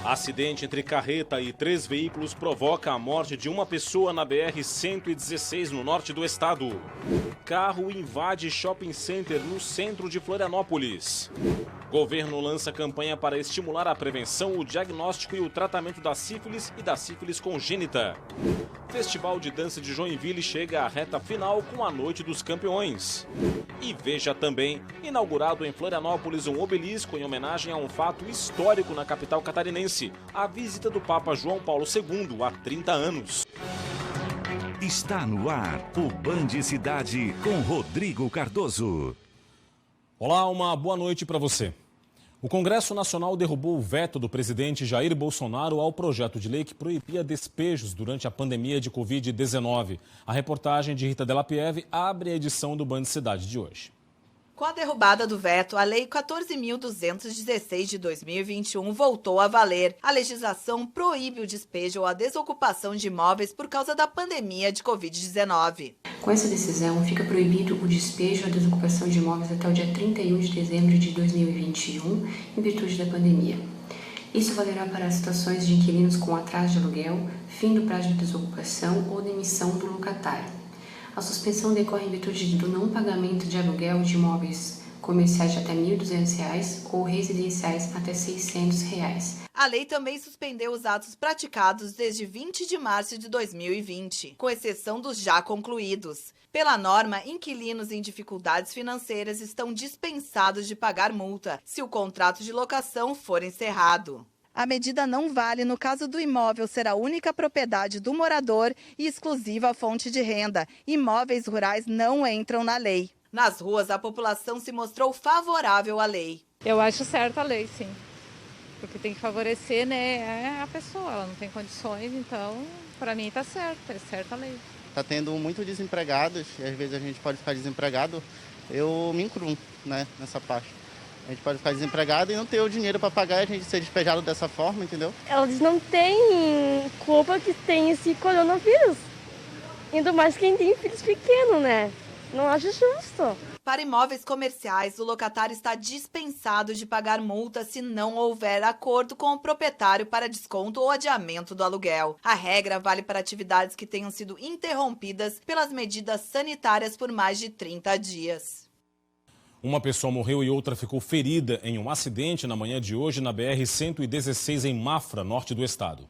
Acidente entre carreta e 3 veículos provoca a morte de uma pessoa na BR-116, no norte do estado. Carro invade shopping center no centro de Florianópolis. Governo lança campanha para estimular a prevenção, o diagnóstico e o tratamento da sífilis e da sífilis congênita. Festival de Dança de Joinville chega à reta final com a Noite dos Campeões. E veja também, inaugurado em Florianópolis um obelisco em homenagem a um fato histórico na capital catarinense, a visita do Papa João Paulo II há 30 anos. Está no ar o Band Cidade com Rodrigo Cardoso. Olá, uma boa noite para você. O Congresso Nacional derrubou o veto do presidente Jair Bolsonaro ao projeto de lei que proibia despejos durante a pandemia de Covid-19. A reportagem de Rita Della Pieve abre a edição do Band Cidade de hoje. Com a derrubada do veto, a Lei 14.216 de 2021 voltou a valer. A legislação proíbe o despejo ou a desocupação de imóveis por causa da pandemia de Covid-19. Com essa decisão, fica proibido o despejo ou a desocupação de imóveis até o dia 31 de dezembro de 2021, em virtude da pandemia. Isso valerá para situações de inquilinos com atraso de aluguel, fim do prazo de desocupação ou demissão do locatário. A suspensão decorre em virtude do não pagamento de aluguel de imóveis comerciais de até R$ 1.200 ou residenciais até R$ 600. A lei também suspendeu os atos praticados desde 20 de março de 2020, com exceção dos já concluídos. Pela norma, inquilinos em dificuldades financeiras estão dispensados de pagar multa se o contrato de locação for encerrado. A medida não vale no caso do imóvel ser a única propriedade do morador e exclusiva fonte de renda. Imóveis rurais não entram na lei. Nas ruas, a população se mostrou favorável à lei. Eu acho certa a lei, sim. Porque tem que favorecer, né, a pessoa. Ela não tem condições, então, para mim está certo. É certa a lei. Está tendo muito desempregados e às vezes a gente pode ficar desempregado. Eu me incluo, né, nessa parte. A gente pode ficar desempregado e não ter o dinheiro para pagar e a gente ser despejado dessa forma, entendeu? Elas não têm culpa que tem esse coronavírus. Ainda mais quem tem filhos pequenos, né? Não acho justo. Para imóveis comerciais, o locatário está dispensado de pagar multa se não houver acordo com o proprietário para desconto ou adiamento do aluguel. A regra vale para atividades que tenham sido interrompidas pelas medidas sanitárias por mais de 30 dias. Uma pessoa morreu e outra ficou ferida em um acidente na manhã de hoje na BR-116 em Mafra, norte do estado.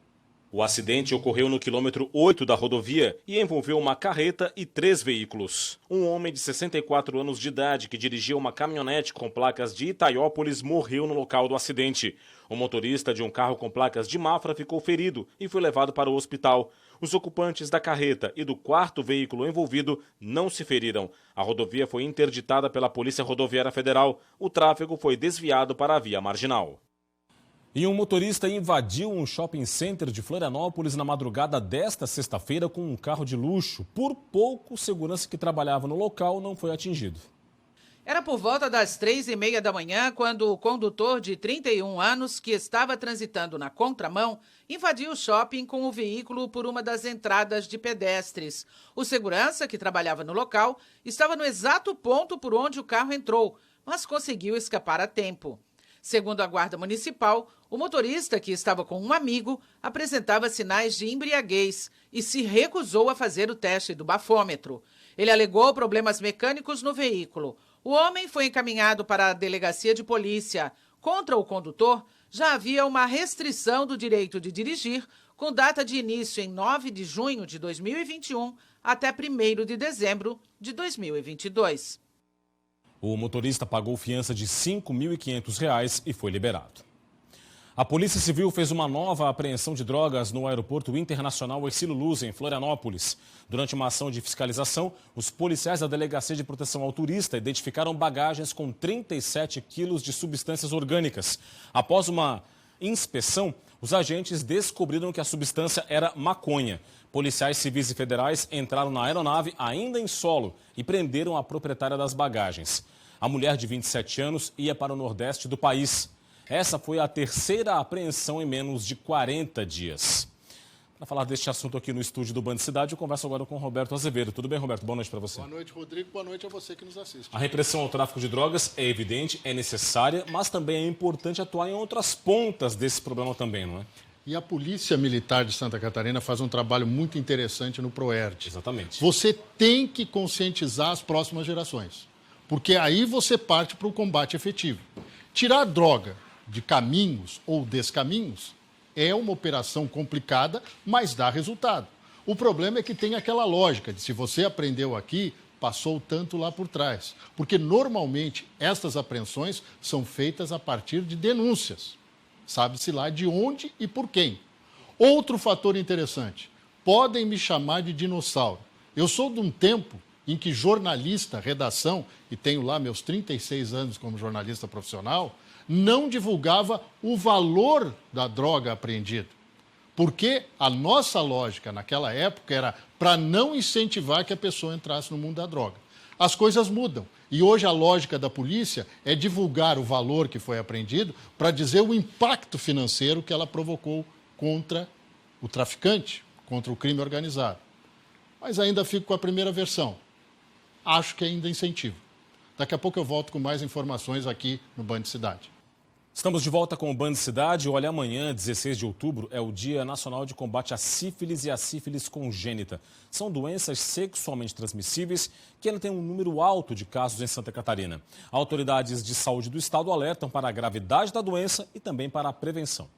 O acidente ocorreu no quilômetro 8 da rodovia e envolveu uma carreta e 3 veículos. Um homem de 64 anos de idade que dirigia uma caminhonete com placas de Itaiópolis morreu no local do acidente. O motorista de um carro com placas de Mafra ficou ferido e foi levado para o hospital. Os ocupantes da carreta e do 4º veículo envolvido não se feriram. A rodovia foi interditada pela Polícia Rodoviária Federal. O tráfego foi desviado para a via marginal. E um motorista invadiu um shopping center de Florianópolis na madrugada desta sexta-feira com um carro de luxo. Por pouco, o segurança que trabalhava no local não foi atingido. Era por volta das 3h30 da manhã quando o condutor de 31 anos, que estava transitando na contramão, invadiu o shopping com o veículo por uma das entradas de pedestres. O segurança, que trabalhava no local, estava no exato ponto por onde o carro entrou, mas conseguiu escapar a tempo. Segundo a Guarda Municipal, o motorista, que estava com um amigo, apresentava sinais de embriaguez e se recusou a fazer o teste do bafômetro. Ele alegou problemas mecânicos no veículo. O homem foi encaminhado para a delegacia de polícia. Contra o condutor, já havia uma restrição do direito de dirigir, com data de início em 9 de junho de 2021 até 1º de dezembro de 2022. O motorista pagou fiança de R$ 5.500 e foi liberado. A Polícia Civil fez uma nova apreensão de drogas no Aeroporto Internacional Hercílio Luz, em Florianópolis. Durante uma ação de fiscalização, os policiais da Delegacia de Proteção ao Turista identificaram bagagens com 37 quilos de substâncias orgânicas. Após uma inspeção, os agentes descobriram que a substância era maconha. Policiais civis e federais entraram na aeronave ainda em solo e prenderam a proprietária das bagagens. A mulher de 27 anos ia para o nordeste do país. Essa foi a terceira apreensão em menos de 40 dias. Para falar deste assunto aqui no estúdio do Band Cidade, eu converso agora com o Roberto Azevedo. Tudo bem, Roberto? Boa noite para você. Boa noite, Rodrigo. Boa noite a você que nos assiste. A repressão ao tráfico de drogas é evidente, é necessária, mas também é importante atuar em outras pontas desse problema também, não é? E a Polícia Militar de Santa Catarina faz um trabalho muito interessante no PROERD. Exatamente. Você tem que conscientizar as próximas gerações, porque aí você parte para o combate efetivo. Tirar droga de caminhos ou descaminhos é uma operação complicada, mas dá resultado. O problema é que tem aquela lógica de se você aprendeu aqui, passou tanto lá por trás. Porque normalmente estas apreensões são feitas a partir de denúncias. Sabe-se lá de onde e por quem. Outro fator interessante, podem me chamar de dinossauro. Eu sou de um tempo em que jornalista, redação, e tenho lá meus 36 anos como jornalista profissional, não divulgava o valor da droga apreendida. Porque a nossa lógica naquela época era para não incentivar que a pessoa entrasse no mundo da droga. As coisas mudam. E hoje a lógica da polícia é divulgar o valor que foi apreendido para dizer o impacto financeiro que ela provocou contra o traficante, contra o crime organizado. Mas ainda fico com a primeira versão. Acho que ainda é incentivo. Daqui a pouco eu volto com mais informações aqui no Band Cidade. Estamos de volta com o Band Cidade. Olha, amanhã, 16 de outubro, é o Dia Nacional de Combate à Sífilis e à Sífilis Congênita. São doenças sexualmente transmissíveis que ainda têm um número alto de casos em Santa Catarina. Autoridades de saúde do estado alertam para a gravidade da doença e também para a prevenção.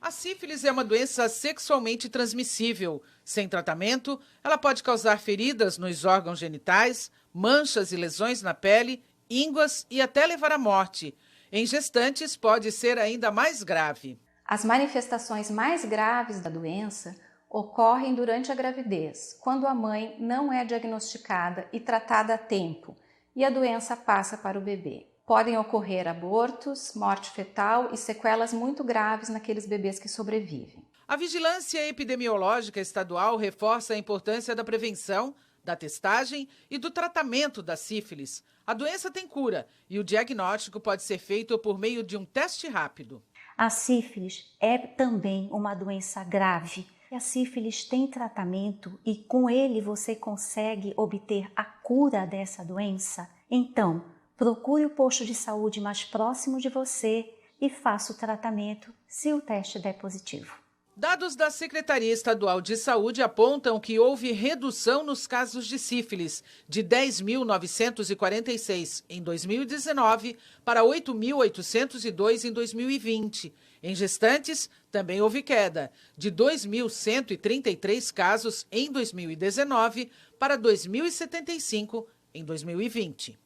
A sífilis é uma doença sexualmente transmissível. Sem tratamento, ela pode causar feridas nos órgãos genitais, manchas e lesões na pele, ínguas e até levar à morte. Em gestantes, pode ser ainda mais grave. As manifestações mais graves da doença ocorrem durante a gravidez, quando a mãe não é diagnosticada e tratada a tempo, e a doença passa para o bebê. Podem ocorrer abortos, morte fetal e sequelas muito graves naqueles bebês que sobrevivem. A Vigilância Epidemiológica Estadual reforça a importância da prevenção, da testagem e do tratamento da sífilis. A doença tem cura e o diagnóstico pode ser feito por meio de um teste rápido. A sífilis é também uma doença grave. A sífilis tem tratamento e com ele você consegue obter a cura dessa doença. Então, procure o posto de saúde mais próximo de você e faça o tratamento se o teste der positivo. Dados da Secretaria Estadual de Saúde apontam que houve redução nos casos de sífilis, de 10.946 em 2019 para 8.802 em 2020. Em gestantes, também houve queda, de 2.133 casos em 2019 para 2.075 em 2020.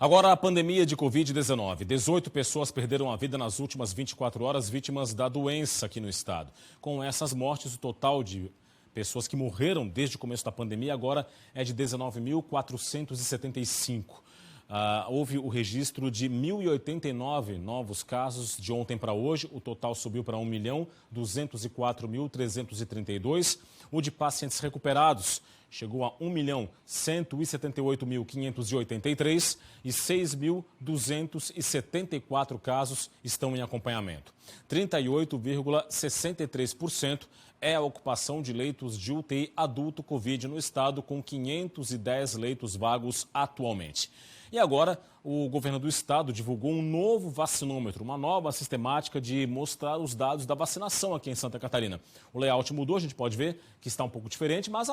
Agora, a pandemia de Covid-19. 18 pessoas perderam a vida nas últimas 24 horas vítimas da doença aqui no estado. Com essas mortes, o total de pessoas que morreram desde o começo da pandemia agora é de 19.475. Houve o registro de 1.089 novos casos de ontem para hoje. O total subiu para 1.204.332. O de pacientes recuperados chegou a 1.178.583 e 6.274 casos estão em acompanhamento. 38,63% é a ocupação de leitos de UTI adulto Covid no estado, com 510 leitos vagos atualmente. E agora, o governo do estado divulgou um novo vacinômetro, uma nova sistemática de mostrar os dados da vacinação aqui em Santa Catarina. O layout mudou, a gente pode ver que está um pouco diferente, mas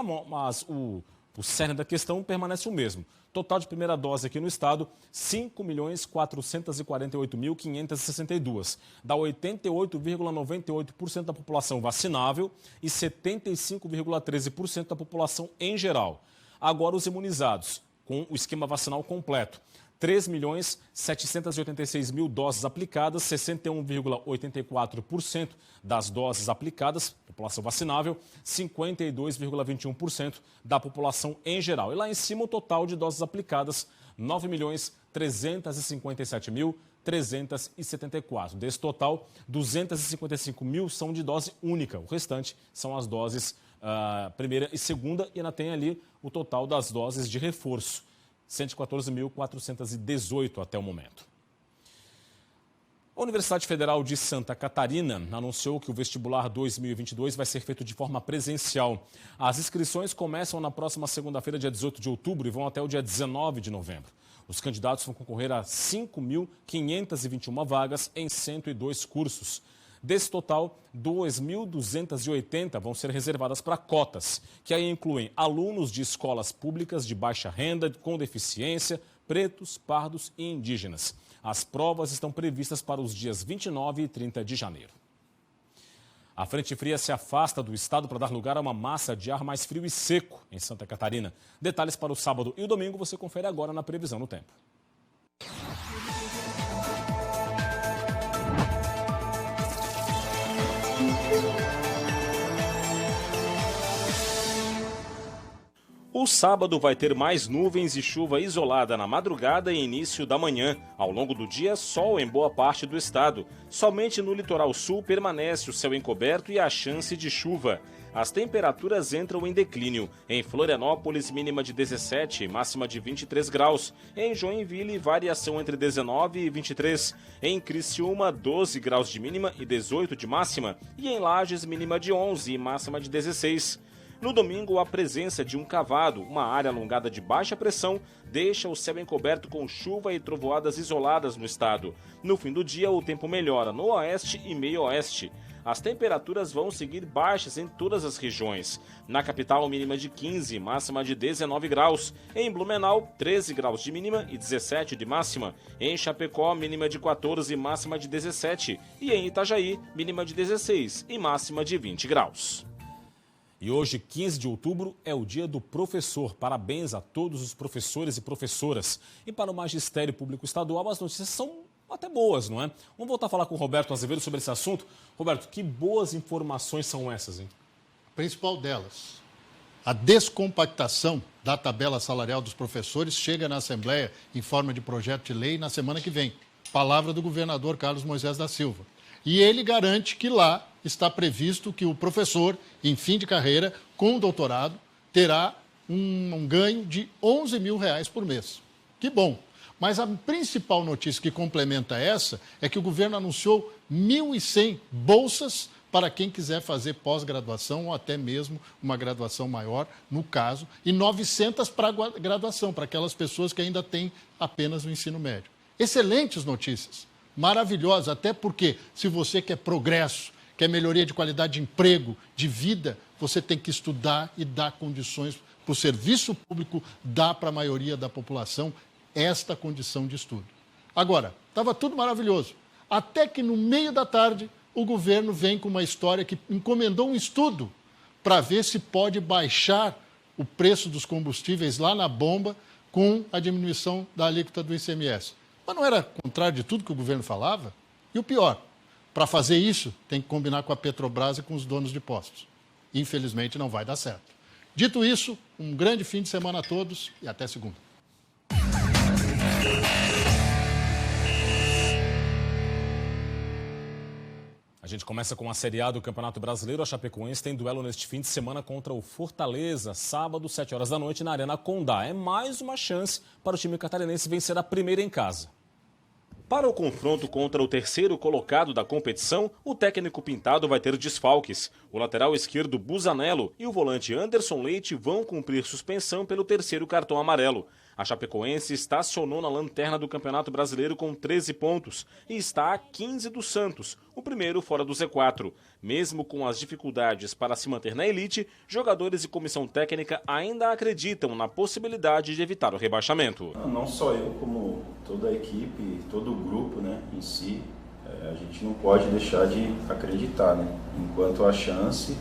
o cerne da questão permanece o mesmo. Total de primeira dose aqui no estado, 5.448.562. Dá 88,98% da população vacinável e 75,13% da população em geral. Agora os imunizados, com o esquema vacinal completo. 3.786.000 doses aplicadas, 61,84% das doses aplicadas, população vacinável, 52,21% da população em geral. E lá em cima o total de doses aplicadas, 9.357.374. Desse total, 255.000 são de dose única. O restante são as doses primeira e segunda, e ainda tem ali o total das doses de reforço, 114.418 até o momento. A Universidade Federal de Santa Catarina anunciou que o vestibular 2022 vai ser feito de forma presencial. As inscrições começam na próxima segunda-feira, dia 18 de outubro, e vão até o dia 19 de novembro. Os candidatos vão concorrer a 5.521 vagas em 102 cursos. Desse total, 2.280 vão ser reservadas para cotas, que aí incluem alunos de escolas públicas de baixa renda, com deficiência, pretos, pardos e indígenas. As provas estão previstas para os dias 29 e 30 de janeiro. A frente fria se afasta do estado para dar lugar a uma massa de ar mais frio e seco em Santa Catarina. Detalhes para o sábado e o domingo você confere agora na previsão no tempo. O sábado vai ter mais nuvens e chuva isolada na madrugada e início da manhã. Ao longo do dia, sol em boa parte do estado. Somente no litoral sul permanece o céu encoberto e a chance de chuva. As temperaturas entram em declínio. Em Florianópolis, mínima de 17, máxima de 23 graus. Em Joinville, variação entre 19 e 23. Em Criciúma, 12 graus de mínima e 18 de máxima. E em Lages, mínima de 11 e máxima de 16. No domingo, a presença de um cavado, uma área alongada de baixa pressão, deixa o céu encoberto com chuva e trovoadas isoladas no estado. No fim do dia, o tempo melhora no oeste e meio-oeste. As temperaturas vão seguir baixas em todas as regiões. Na capital, mínima de 15, máxima de 19 graus. Em Blumenau, 13 graus de mínima e 17 de máxima. Em Chapecó, mínima de 14 e máxima de 17. E em Itajaí, mínima de 16 e máxima de 20 graus. E hoje, 15 de outubro, é o dia do professor. Parabéns a todos os professores e professoras. E para o Magistério Público Estadual, as notícias são até boas, não é? Vamos voltar a falar com o Roberto Azevedo sobre esse assunto. Roberto, que boas informações são essas, hein? A principal delas, a descompactação da tabela salarial dos professores chega na Assembleia em forma de projeto de lei na semana que vem. Palavra do governador Carlos Moisés da Silva. E ele garante que lá está previsto que o professor, em fim de carreira, com doutorado, terá um ganho de R$11 mil por mês. Que bom! Mas a principal notícia que complementa essa é que o governo anunciou 1.100 bolsas para quem quiser fazer pós-graduação ou até mesmo uma graduação maior, no caso, e 900 para graduação, para aquelas pessoas que ainda têm apenas o ensino médio. Excelentes notícias, maravilhosas, até porque se você quer progresso, quer melhoria de qualidade de emprego, de vida, você tem que estudar e dar condições para o serviço público, dar para a maioria da população esta condição de estudo. Agora, estava tudo maravilhoso, até que no meio da tarde o governo vem com uma história que encomendou um estudo para ver se pode baixar o preço dos combustíveis lá na bomba com a diminuição da alíquota do ICMS. Mas não era contrário de tudo que o governo falava? E o pior, para fazer isso, tem que combinar com a Petrobras e com os donos de postos. Infelizmente, não vai dar certo. Dito isso, um grande fim de semana a todos e até segunda. A gente começa com a Série A do Campeonato Brasileiro. A Chapecoense tem duelo neste fim de semana contra o Fortaleza, sábado, 7 horas da noite, na Arena Condá. É mais uma chance para o time catarinense vencer a primeira em casa. Para o confronto contra o terceiro colocado da competição, o técnico Pintado vai ter desfalques. O lateral esquerdo Busanello e o volante Anderson Leite vão cumprir suspensão pelo terceiro cartão amarelo. A Chapecoense estacionou na lanterna do Campeonato Brasileiro com 13 pontos e está a 15 do Santos, o primeiro fora do Z4. Mesmo com as dificuldades para se manter na elite, jogadores e comissão técnica ainda acreditam na possibilidade de evitar o rebaixamento. Não só eu, como toda a equipe, todo o grupo, né, em si, a gente não pode deixar de acreditar, né? Enquanto há chance,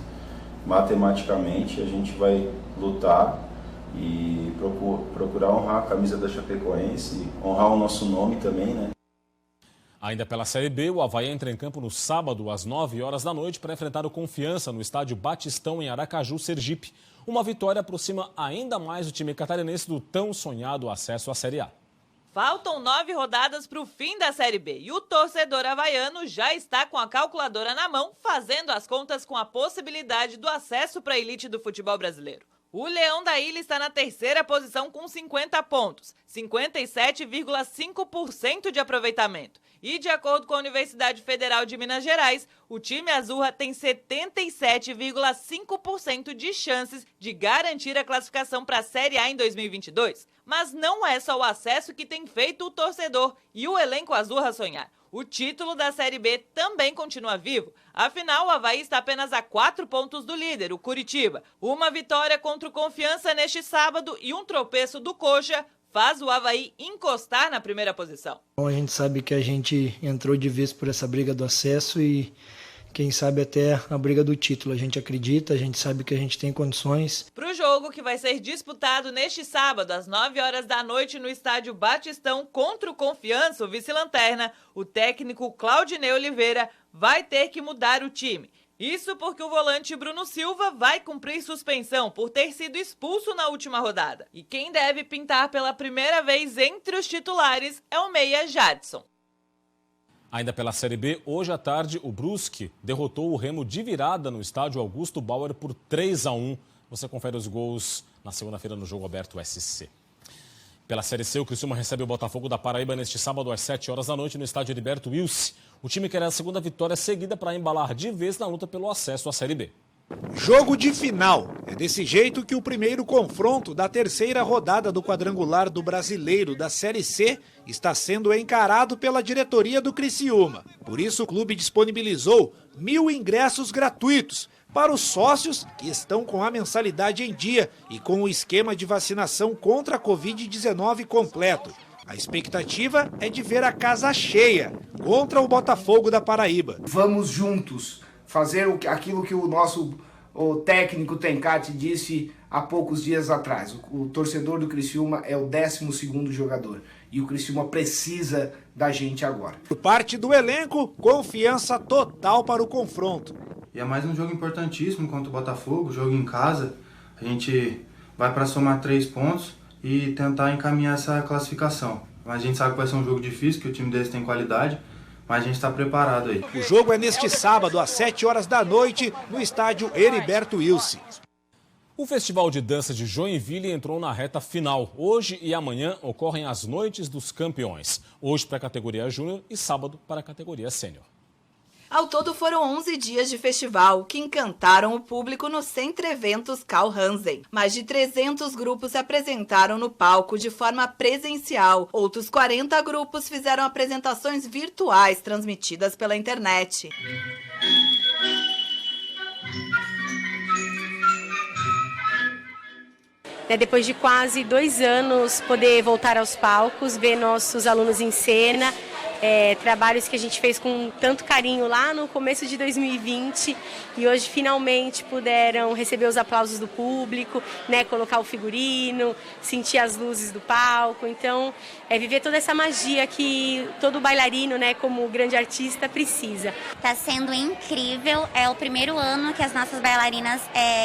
matematicamente, a gente vai lutar e procurar honrar a camisa da Chapecoense, honrar o nosso nome também, né? Ainda pela Série B, o Avaí entra em campo no sábado, às 9 horas da noite, para enfrentar o Confiança no estádio Batistão, em Aracaju, Sergipe. Uma vitória aproxima ainda mais o time catarinense do tão sonhado acesso à Série A. Faltam 9 rodadas para o fim da Série B e o torcedor havaiano já está com a calculadora na mão, fazendo as contas com a possibilidade do acesso para a elite do futebol brasileiro. O Leão da Ilha está na terceira posição com 50 pontos, 57,5% de aproveitamento. E, de acordo com a Universidade Federal de Minas Gerais, o time Azurra tem 77,5% de chances de garantir a classificação para a Série A em 2022. Mas não é só o acesso que tem feito o torcedor e o elenco Azurra sonhar. O título da Série B também continua vivo. Afinal, o Avaí está apenas a 4 pontos do líder, o Curitiba. Uma vitória contra o Confiança neste sábado e um tropeço do Coxa faz o Avaí encostar na primeira posição. Bom, a gente sabe que a gente entrou de vez por essa briga do acesso e quem sabe até a briga do título. A gente acredita, a gente sabe que a gente tem condições. Para o jogo que vai ser disputado neste sábado, às 9 horas da noite, no estádio Batistão, contra o Confiança, o vice-lanterna, o técnico Claudinei Oliveira vai ter que mudar o time. Isso porque o volante Bruno Silva vai cumprir suspensão por ter sido expulso na última rodada. E quem deve pintar pela primeira vez entre os titulares é o meia Jadson. Ainda pela Série B, hoje à tarde, o Brusque derrotou o Remo de virada no estádio Augusto Bauer por 3-1. Você confere os gols na segunda-feira no Jogo Aberto SC. Pela Série C, o Criciúma recebe o Botafogo da Paraíba neste sábado às 7 horas da noite no estádio Heriberto Wilson. O time quer a segunda vitória seguida para embalar de vez na luta pelo acesso à Série B. Jogo de final. É desse jeito que o primeiro confronto da terceira rodada do quadrangular do Brasileiro da Série C está sendo encarado pela diretoria do Criciúma. Por isso, o clube disponibilizou 1.000 ingressos gratuitos para os sócios que estão com a mensalidade em dia e com o esquema de vacinação contra a Covid-19 completo. A expectativa é de ver a casa cheia contra o Botafogo da Paraíba. Vamos juntos fazer aquilo que o técnico Tencati disse há poucos dias atrás. O torcedor do Criciúma é o 12º jogador e o Criciúma precisa da gente agora. Por parte do elenco, confiança total para o confronto. E é mais um jogo importantíssimo contra o Botafogo, jogo em casa. A gente vai para somar 3 pontos e tentar encaminhar essa classificação. Mas a gente sabe que vai ser um jogo difícil, que o time deles tem qualidade, mas a gente está preparado aí. O jogo é neste sábado, às 7 horas da noite, no estádio Heriberto Wilson. O Festival de Dança de Joinville entrou na reta final. Hoje e amanhã ocorrem as Noites dos Campeões. Hoje para a categoria Júnior e sábado para a categoria Sênior. Ao todo foram 11 dias de festival, que encantaram o público no Centro Eventos Carl Hansen. Mais de 300 grupos se apresentaram no palco de forma presencial. Outros 40 grupos fizeram apresentações virtuais transmitidas pela internet. Depois de quase 2 anos, poder voltar aos palcos, ver nossos alunos em cena, trabalhos que a gente fez com tanto carinho lá no começo de 2020 e hoje finalmente puderam receber os aplausos do público, colocar o figurino, sentir as luzes do palco. Então, viver toda essa magia que todo bailarino, como grande artista, precisa. Está sendo incrível, é o primeiro ano que as nossas bailarinas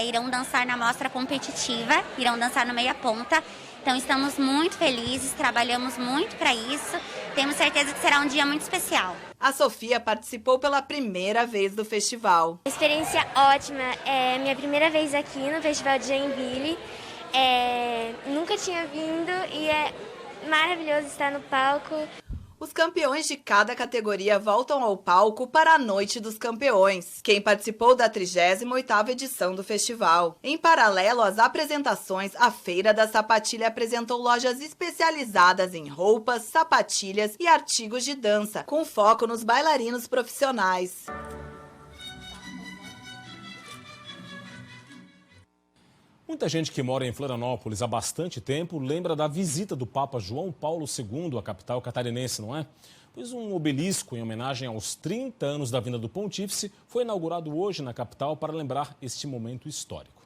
irão dançar na mostra competitiva, irão dançar no meia ponta. Então estamos muito felizes, trabalhamos muito para isso, temos certeza que será um dia muito especial. A Sofia participou pela primeira vez do festival. Experiência ótima, é minha primeira vez aqui no Festival de Joinville, nunca tinha vindo e é maravilhoso estar no palco. Os campeões de cada categoria voltam ao palco para a Noite dos Campeões, quem participou da 38ª edição do festival. Em paralelo às apresentações, a Feira da Sapatilha apresentou lojas especializadas em roupas, sapatilhas e artigos de dança, com foco nos bailarinos profissionais. Muita gente que mora em Florianópolis há bastante tempo lembra da visita do Papa João Paulo II à capital catarinense, não é? Pois um obelisco em homenagem aos 30 anos da vinda do Pontífice foi inaugurado hoje na capital para lembrar este momento histórico.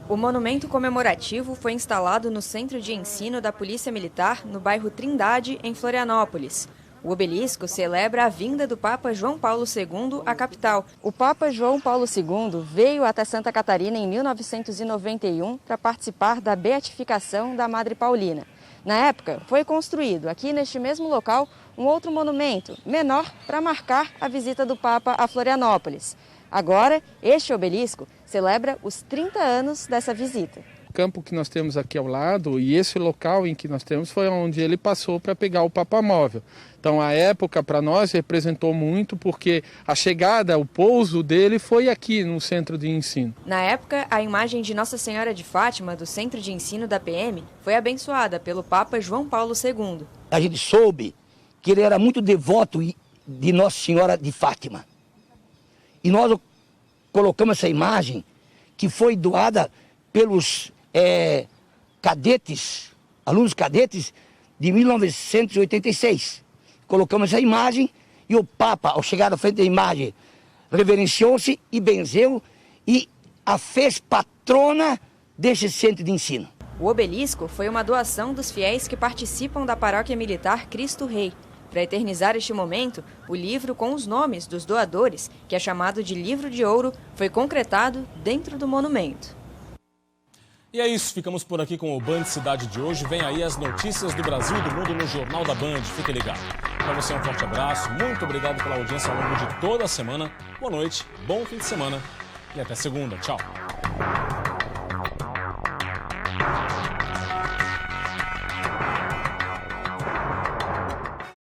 O monumento comemorativo foi instalado no Centro de Ensino da Polícia Militar, no bairro Trindade, em Florianópolis. O obelisco celebra a vinda do Papa João Paulo II à capital. O Papa João Paulo II veio até Santa Catarina em 1991 para participar da beatificação da Madre Paulina. Na época, foi construído aqui neste mesmo local um outro monumento, menor, para marcar a visita do Papa a Florianópolis. Agora, este obelisco celebra os 30 anos dessa visita. O campo que nós temos aqui ao lado e esse local em que nós temos foi onde ele passou para pegar o papamóvel. Então a época para nós representou muito porque a chegada, o pouso dele foi aqui no centro de ensino. Na época, a imagem de Nossa Senhora de Fátima do centro de ensino da PM foi abençoada pelo Papa João Paulo II. A gente soube que ele era muito devoto de Nossa Senhora de Fátima. E nós colocamos essa imagem que foi doada pelos cadetes, alunos cadetes de 1986. Colocamos essa imagem e o Papa, ao chegar à frente da imagem, reverenciou-se e benzeu e a fez patrona desse centro de ensino. O obelisco foi uma doação dos fiéis que participam da Paróquia Militar Cristo Rei. Para eternizar este momento, o livro com os nomes dos doadores, que é chamado de Livro de Ouro, foi concretado dentro do monumento. E é isso, ficamos por aqui com o Band Cidade de hoje. Vem aí as notícias do Brasil e do mundo no Jornal da Band. Fique ligado. Para você um forte abraço, muito obrigado pela audiência ao longo de toda a semana. Boa noite, bom fim de semana e até segunda. Tchau.